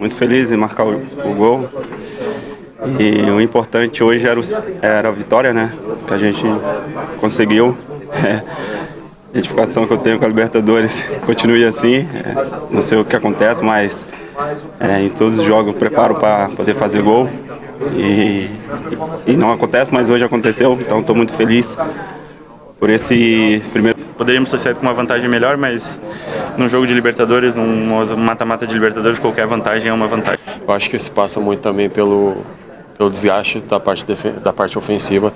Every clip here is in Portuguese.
Muito feliz em marcar o gol. E o importante hoje era a vitória, né? Que a gente conseguiu. A identificação que eu tenho com a Libertadores continue assim. Não sei o que acontece, mas em todos os jogos eu preparo para poder fazer gol. E não acontece, mas hoje aconteceu. Então estou muito feliz por esse primeiro. Poderíamos ter saído com uma vantagem melhor, mas num jogo de Libertadores, num mata-mata de Libertadores, qualquer vantagem é uma vantagem. Eu acho que isso passa muito também pelo desgaste da parte ofensiva.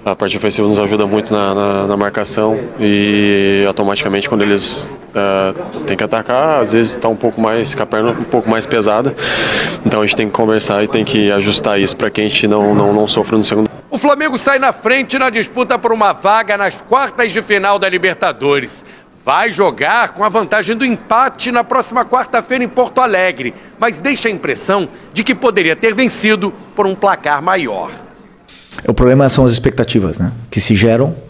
A parte ofensiva nos ajuda muito na marcação e automaticamente quando eles têm que atacar, às vezes está com a perna um pouco mais pesada. Então a gente tem que conversar e tem que ajustar isso para que a gente não sofra no segundo. O Flamengo sai na frente na disputa por uma vaga nas quartas de final da Libertadores. Vai jogar com a vantagem do empate na próxima quarta-feira em Porto Alegre, mas deixa a impressão de que poderia ter vencido por um placar maior. O problema são as expectativas, né? Que se geram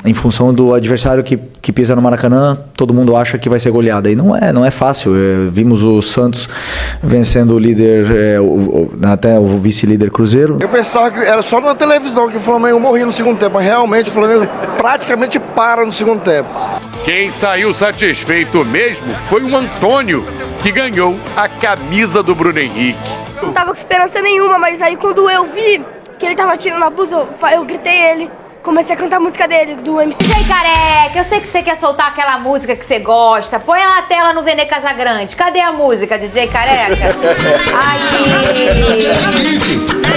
em função do adversário que pisa no Maracanã. Todo mundo acha que vai ser goleada e não é fácil. Vimos o Santos vencendo o líder, até o vice-líder Cruzeiro. Eu pensava que era só na televisão que o Flamengo morria no segundo tempo, mas realmente o Flamengo praticamente para no segundo tempo. Quem saiu satisfeito mesmo foi o Antônio, que ganhou a camisa do Bruno Henrique. Não tava com esperança nenhuma, mas aí quando eu vi que ele tava tirando a blusa, eu gritei ele. Comecei a cantar a música dele, do MC. DJ Careca, eu sei que você quer soltar aquela música que você gosta. Põe ela na tela no Vene Casagrande. Cadê a música, DJ Careca? Aí!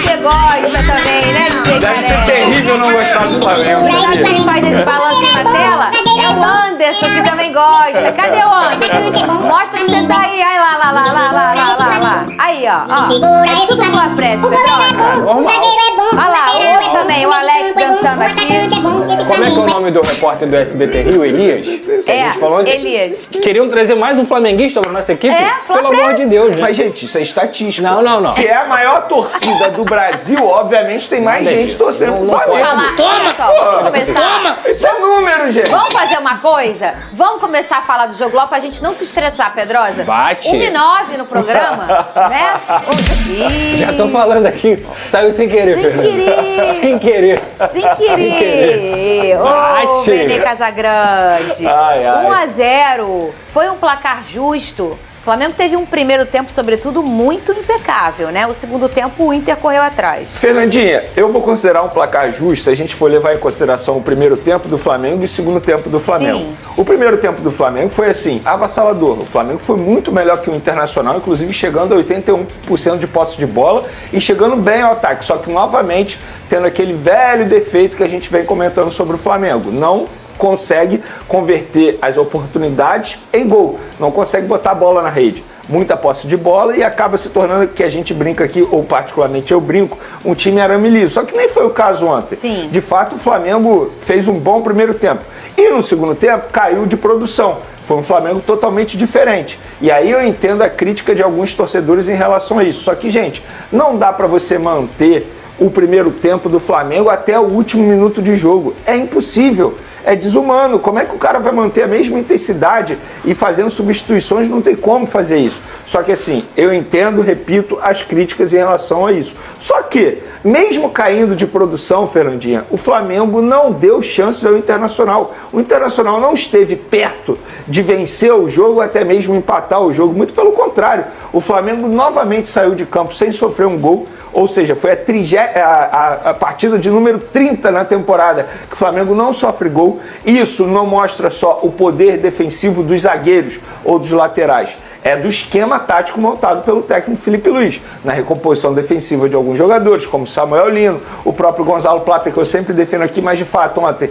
Você gosta também, né, DJ Careca? Deve ser terrível não gostar do Flamengo. Sabe quem faz esse balancinho na tela? É o Anderson, que também gosta. Cadê o Anderson? Mostra que você tá aí. Aí lá. Aí, ó. É tudo sua prece, Pedrosa. Olha lá, o outro também, o Alex dançando aqui. Como é que é o nome do repórter do SBT Rio, Elias? Elias. Queriam trazer mais um flamenguista pra nossa equipe? Pelo amor de Deus, gente. Mas, gente, isso é estatística. Não. Se é a maior torcida do Brasil, obviamente tem mais gente torcendo pro Flamengo. Toma! Isso é número, gente. Vamos fazer uma coisa? Vamos começar a falar do jogo logo pra gente não se estressar, Pedrosa? Bate. 1h09 no programa, né? Já tô falando aqui. Saiu sem querer, Fernando. Sem querer. Ô, Vene Casagrande. 1-0. Foi um placar justo. O Flamengo teve um primeiro tempo, sobretudo, muito impecável, né? O segundo tempo, o Inter correu atrás. Fernandinha, eu vou considerar um placar justo se a gente for levar em consideração o primeiro tempo do Flamengo e o segundo tempo do Flamengo. Sim. O primeiro tempo do Flamengo foi assim, avassalador. O Flamengo foi muito melhor que o Internacional, inclusive chegando a 81% de posse de bola e chegando bem ao ataque. Só que, novamente, tendo aquele velho defeito que a gente vem comentando sobre o Flamengo. Não consegue converter as oportunidades em gol, não consegue botar a bola na rede. Muita posse de bola e acaba se tornando, que a gente brinca aqui, ou particularmente eu brinco, um time arame liso. Só que nem foi o caso ontem. Sim. De fato, o Flamengo fez um bom primeiro tempo. E no segundo tempo, caiu de produção. Foi um Flamengo totalmente diferente. E aí eu entendo a crítica de alguns torcedores em relação a isso. Só que, gente, não dá para você manter o primeiro tempo do Flamengo até o último minuto de jogo. É impossível. É desumano. Como é que o cara vai manter a mesma intensidade e fazendo substituições? Não tem como fazer isso. Só que assim, eu entendo, repito, as críticas em relação a isso. Só que, mesmo caindo de produção, Fernandinha, o Flamengo não deu chances ao Internacional. O Internacional não esteve perto de vencer o jogo, até mesmo empatar o jogo. Muito pelo contrário. O Flamengo novamente saiu de campo sem sofrer um gol. Ou seja, foi a partida de número 30 na temporada que o Flamengo não sofre gol. Isso não mostra só o poder defensivo dos zagueiros ou dos laterais. É do esquema tático montado pelo técnico Felipe Luiz, na recomposição defensiva de alguns jogadores, como Samuel Lino, o próprio Gonzalo Plata, que eu sempre defendo aqui, mas de fato ontem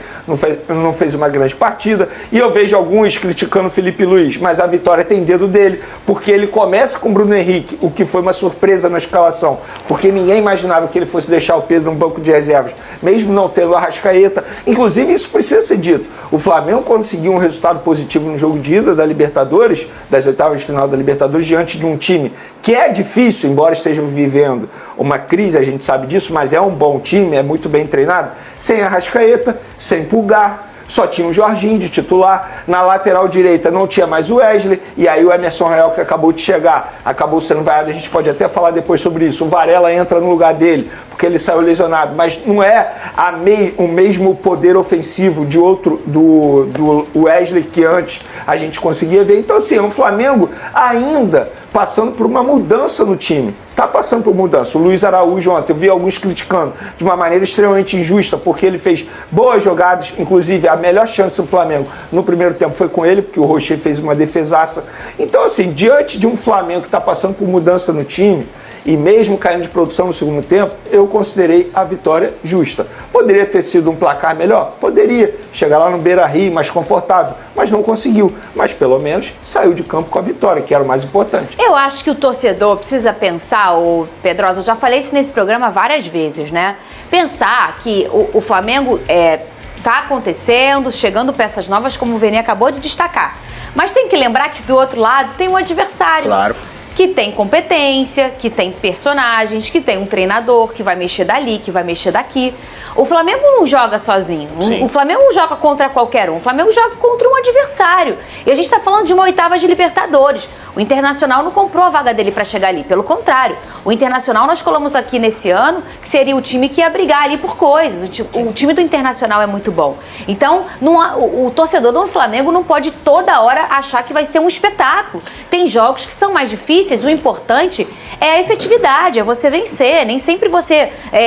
não fez uma grande partida. E eu vejo alguns criticando o Felipe Luiz, mas a vitória tem dedo dele, porque ele começa com o Bruno Henrique, o que foi uma surpresa na escalação, porque ninguém imaginava que ele fosse deixar o Pedro no banco de reservas, mesmo não tendo o Arrascaeta. Inclusive, isso precisa ser dito. O Flamengo conseguiu um resultado positivo no jogo de ida da Libertadores, das oitavas de final da Libertadores, diante de um time que é difícil, embora esteja vivendo uma crise, a gente sabe disso, mas é um bom time, é muito bem treinado, sem Arrascaeta, sem Pulgar, só tinha o Jorginho de titular, na lateral direita não tinha mais o Wesley, e aí o Emerson Royal, que acabou de chegar, acabou sendo vaiado, a gente pode até falar depois sobre isso, o Varela entra no lugar dele, porque ele saiu lesionado, mas não é o mesmo poder ofensivo de outro, do Wesley, que antes a gente conseguia ver. Então assim, o Flamengo ainda passando por uma mudança no time. Está passando por mudança. O Luiz Araújo ontem, eu vi alguns criticando de uma maneira extremamente injusta, porque ele fez boas jogadas, inclusive a melhor chance do Flamengo no primeiro tempo foi com ele, porque o Rocher fez uma defesaça. Então assim, diante de um Flamengo que está passando por mudança no time, e mesmo caindo de produção no segundo tempo, eu considerei a vitória justa. Poderia ter sido um placar melhor? Poderia. Chegar lá no Beira-Rio mais confortável, mas não conseguiu. Mas pelo menos saiu de campo com a vitória, que era o mais importante. Eu acho que o torcedor precisa pensar, Pedrosa, eu já falei isso nesse programa várias vezes, né? Pensar que o Flamengo tá acontecendo, chegando peças novas, como o Vene acabou de destacar. Mas tem que lembrar que do outro lado tem um adversário. Claro. Que tem competência, que tem personagens, que tem um treinador que vai mexer dali, que vai mexer daqui. O Flamengo não joga sozinho. O Flamengo não joga contra qualquer um. O Flamengo joga contra um adversário. E a gente está falando de uma oitava de Libertadores. O Internacional não comprou a vaga dele para chegar ali. Pelo contrário. O Internacional nós colocamos aqui nesse ano que seria o time que ia brigar ali por coisas. O time do Internacional é muito bom. Então, o torcedor do Flamengo não pode toda hora achar que vai ser um espetáculo. Tem jogos que são mais difíceis. O importante é a efetividade, é você vencer. Nem sempre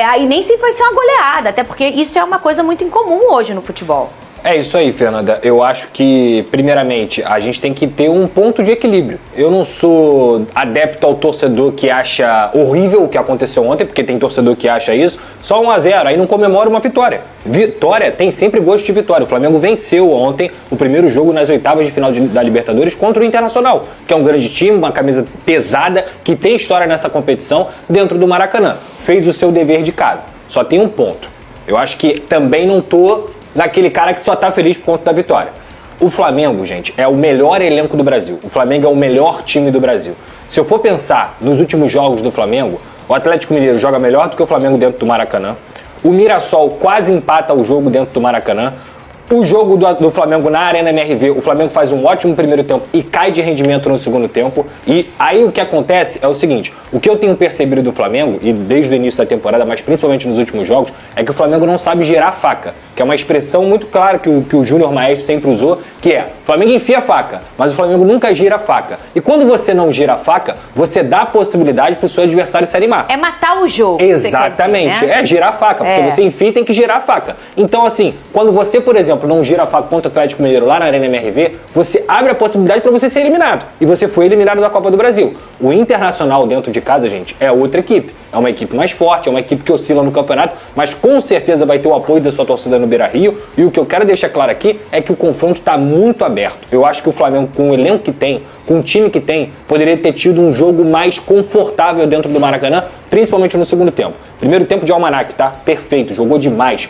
aí nem sempre vai ser uma goleada, até porque isso é uma coisa muito incomum hoje no futebol. É isso aí, Fernanda. Eu acho que, primeiramente, a gente tem que ter um ponto de equilíbrio. Eu não sou adepto ao torcedor que acha horrível o que aconteceu ontem, porque tem torcedor que acha isso. Só 1-0, aí não comemora uma vitória. Vitória tem sempre gosto de vitória. O Flamengo venceu ontem o primeiro jogo nas oitavas de final da Libertadores contra o Internacional, que é um grande time, uma camisa pesada, que tem história nessa competição dentro do Maracanã. Fez o seu dever de casa. Só tem um ponto. Eu acho que também não tô daquele cara que só tá feliz por conta da vitória. O Flamengo, gente, é o melhor elenco do Brasil. O Flamengo é o melhor time do Brasil. Se eu for pensar nos últimos jogos do Flamengo, o Atlético Mineiro joga melhor do que o Flamengo dentro do Maracanã. O Mirassol quase empata o jogo dentro do Maracanã. O jogo do Flamengo na Arena MRV, o Flamengo faz um ótimo primeiro tempo e cai de rendimento no segundo tempo. E aí o que acontece é o seguinte, o que eu tenho percebido do Flamengo, e desde o início da temporada, mas principalmente nos últimos jogos, é que o Flamengo não sabe girar a faca, que é uma expressão muito clara que o Júnior Maestro sempre usou, que é, o Flamengo enfia a faca, mas o Flamengo nunca gira a faca. E quando você não gira a faca, você dá a possibilidade para o seu adversário se animar. É matar o jogo. Exatamente, dizer, né? É girar a faca, porque você enfia e tem que girar a faca. Então assim, quando você, por exemplo, não gira a faca contra o Atlético Mineiro lá na Arena MRV, você abre a possibilidade para você ser eliminado. E você foi eliminado da Copa do Brasil. O Internacional dentro de casa, gente, é outra equipe. É uma equipe mais forte, é uma equipe que oscila no campeonato, mas com certeza vai ter o apoio da sua torcida no Beira-Rio. E o que eu quero deixar claro aqui é que o confronto está muito aberto. Eu acho que o Flamengo, com o elenco que tem, com o time que tem, poderia ter tido um jogo mais confortável dentro do Maracanã, principalmente no segundo tempo. Primeiro tempo de Almanac, tá? Perfeito, jogou demais.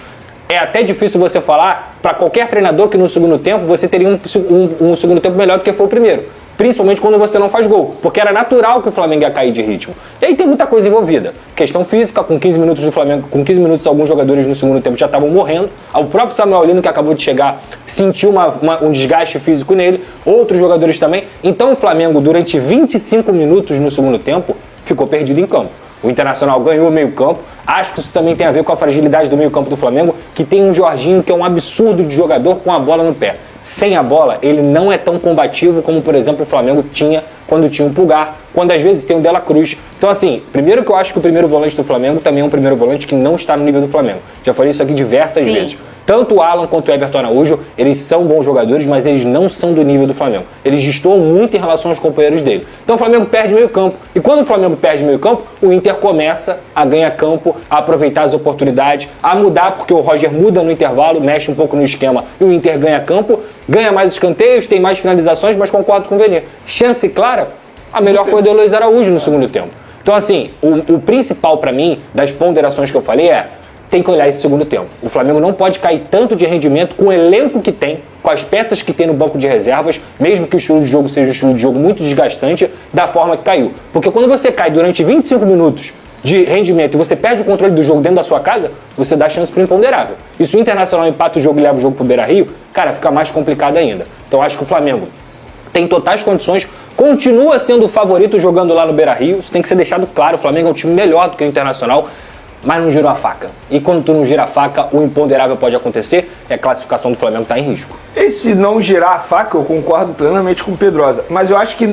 É até difícil você falar para qualquer treinador que no segundo tempo você teria um segundo tempo melhor do que foi o primeiro. Principalmente quando você não faz gol, porque era natural que o Flamengo ia cair de ritmo. E aí tem muita coisa envolvida. Questão física, com 15 minutos do Flamengo, com 15 minutos alguns jogadores no segundo tempo já estavam morrendo. O próprio Samuel Lino, que acabou de chegar, sentiu um desgaste físico nele, outros jogadores também. Então o Flamengo, durante 25 minutos no segundo tempo, ficou perdido em campo. O Internacional ganhou o meio-campo. Acho que isso também tem a ver com a fragilidade do meio-campo do Flamengo, que tem um Jorginho que é um absurdo de jogador com a bola no pé. Sem a bola, ele não é tão combativo como, por exemplo, o Flamengo tinha quando tinha um Pulgar, quando às vezes tem o Dela Cruz. Então, assim, primeiro que eu acho que o primeiro volante do Flamengo também é um primeiro volante que não está no nível do Flamengo. Já falei isso aqui diversas vezes. Tanto o Alan quanto o Everton Araújo, eles são bons jogadores, mas eles não são do nível do Flamengo. Eles destoam muito em relação aos companheiros dele. Então o Flamengo perde meio campo. E quando o Flamengo perde meio campo, o Inter começa a ganhar campo, a aproveitar as oportunidades, a mudar, porque o Roger muda no intervalo, mexe um pouco no esquema e o Inter ganha campo, ganha mais escanteios, tem mais finalizações, mas concordo com o Vene. Chance clara, a melhor foi do Luiz Araújo no segundo tempo. Então assim, o principal para mim, das ponderações que eu falei tem que olhar esse segundo tempo. O Flamengo não pode cair tanto de rendimento com o elenco que tem, com as peças que tem no banco de reservas, mesmo que o estilo de jogo seja um estilo de jogo muito desgastante, da forma que caiu. Porque quando você cai durante 25 minutos de rendimento e você perde o controle do jogo dentro da sua casa, você dá chance pro imponderável. E se o Internacional empata o jogo e leva o jogo pro Beira-Rio, cara, fica mais complicado ainda. Então acho que o Flamengo tem totais condições, continua sendo o favorito jogando lá no Beira-Rio, isso tem que ser deixado claro, o Flamengo é um time melhor do que o Internacional, mas não girou a faca. E quando tu não gira a faca, o imponderável pode acontecer e a classificação do Flamengo está em risco. Esse não girar a faca, eu concordo plenamente com o Pedrosa, mas eu acho que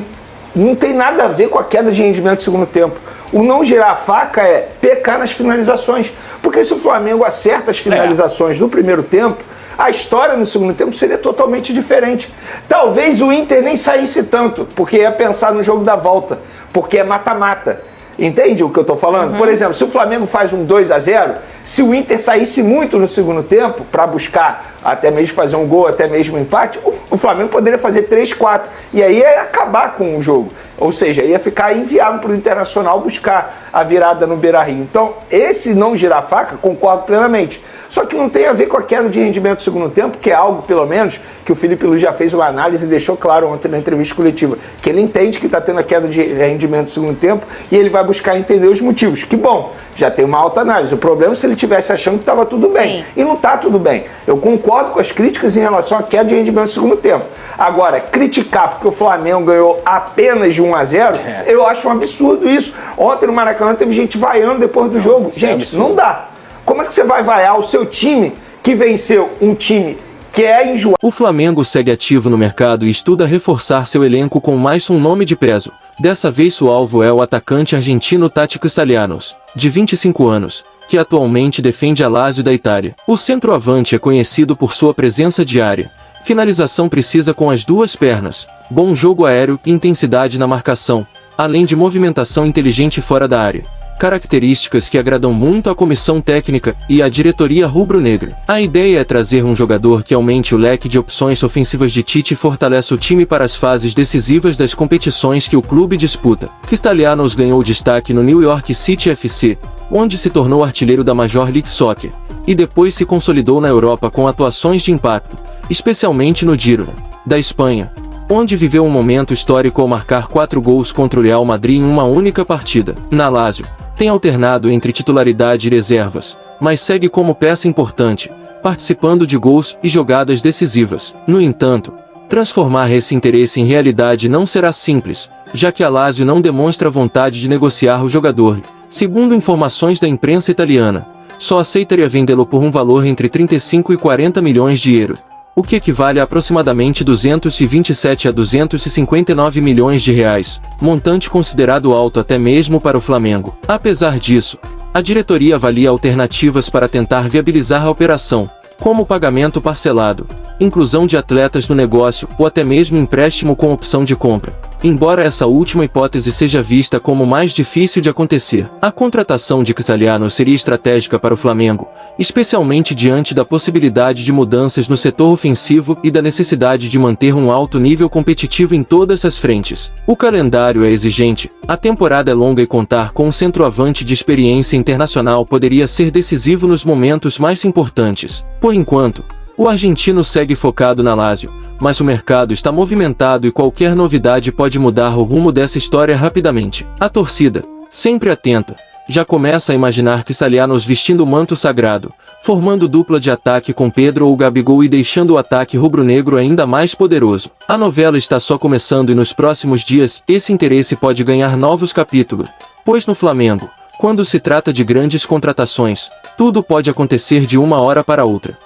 não tem nada a ver com a queda de rendimento do segundo tempo. O não girar a faca é pecar nas finalizações. Porque se o Flamengo acerta as finalizações no primeiro tempo, a história no segundo tempo seria totalmente diferente. Talvez o Inter nem saísse tanto, porque ia pensar no jogo da volta, porque é mata-mata. Entende o que eu tô falando? Por exemplo, se o Flamengo faz um 2-0, se o Inter saísse muito no segundo tempo, para buscar até mesmo fazer um gol, até mesmo um empate, o Flamengo poderia fazer 3-4. E aí ia acabar com o jogo. Ou seja, ia ficar inviável para o Internacional buscar a virada no Beira-Rio. Então, esse não girar a faca, concordo plenamente. Só que não tem a ver com a queda de rendimento do segundo tempo, que é algo, pelo menos, que o Felipe Luiz já fez uma análise e deixou claro ontem na entrevista coletiva, que ele entende que está tendo a queda de rendimento do segundo tempo e ele vai buscar entender os motivos. Que bom, já tem uma alta análise. O problema é se ele estivesse achando que estava tudo bem. E não está tudo bem. Eu concordo com as críticas em relação à queda de rendimento do segundo tempo. Agora, criticar porque o Flamengo ganhou apenas de 1-0, eu acho um absurdo isso. Ontem no Maracanã teve gente vaiando depois do jogo. Gente, não dá. Como é que você vai vaiar o seu time que venceu um time que é enjoado? O Flamengo segue ativo no mercado e estuda reforçar seu elenco com mais um nome de peso. Dessa vez o alvo é o atacante argentino Tati Castellanos, de 25 anos, que atualmente defende a Lazio da Itália. O centroavante é conhecido por sua presença diária, finalização precisa com as duas pernas, bom jogo aéreo e intensidade na marcação, além de movimentação inteligente fora da área. Características que agradam muito à comissão técnica e à diretoria rubro-negra. A ideia é trazer um jogador que aumente o leque de opções ofensivas de Tite e fortaleça o time para as fases decisivas das competições que o clube disputa. Castellanos ganhou destaque no New York City FC, onde se tornou artilheiro da Major League Soccer, e depois se consolidou na Europa com atuações de impacto, especialmente no Girona, da Espanha, onde viveu um momento histórico ao marcar 4 gols contra o Real Madrid em uma única partida. Na Lazio, tem alternado entre titularidade e reservas, mas segue como peça importante, participando de gols e jogadas decisivas. No entanto, transformar esse interesse em realidade não será simples, já que a Lazio não demonstra vontade de negociar o jogador. Segundo informações da imprensa italiana, só aceitaria vendê-lo por um valor entre 35 e 40 milhões de euros, o que equivale a aproximadamente 227 a 259 milhões de reais, montante considerado alto até mesmo para o Flamengo. Apesar disso, a diretoria avalia alternativas para tentar viabilizar a operação, como pagamento parcelado, inclusão de atletas no negócio ou até mesmo empréstimo com opção de compra. Embora essa última hipótese seja vista como mais difícil de acontecer, a contratação de Castellanos seria estratégica para o Flamengo, especialmente diante da possibilidade de mudanças no setor ofensivo e da necessidade de manter um alto nível competitivo em todas as frentes. O calendário é exigente, a temporada é longa e contar com um centroavante de experiência internacional poderia ser decisivo nos momentos mais importantes. Por enquanto, o argentino segue focado na Lazio, mas o mercado está movimentado e qualquer novidade pode mudar o rumo dessa história rapidamente. A torcida, sempre atenta, já começa a imaginar Castellanos vestindo o manto sagrado, formando dupla de ataque com Pedro ou Gabigol e deixando o ataque rubro-negro ainda mais poderoso. A novela está só começando e nos próximos dias esse interesse pode ganhar novos capítulos, pois no Flamengo, quando se trata de grandes contratações, tudo pode acontecer de uma hora para outra.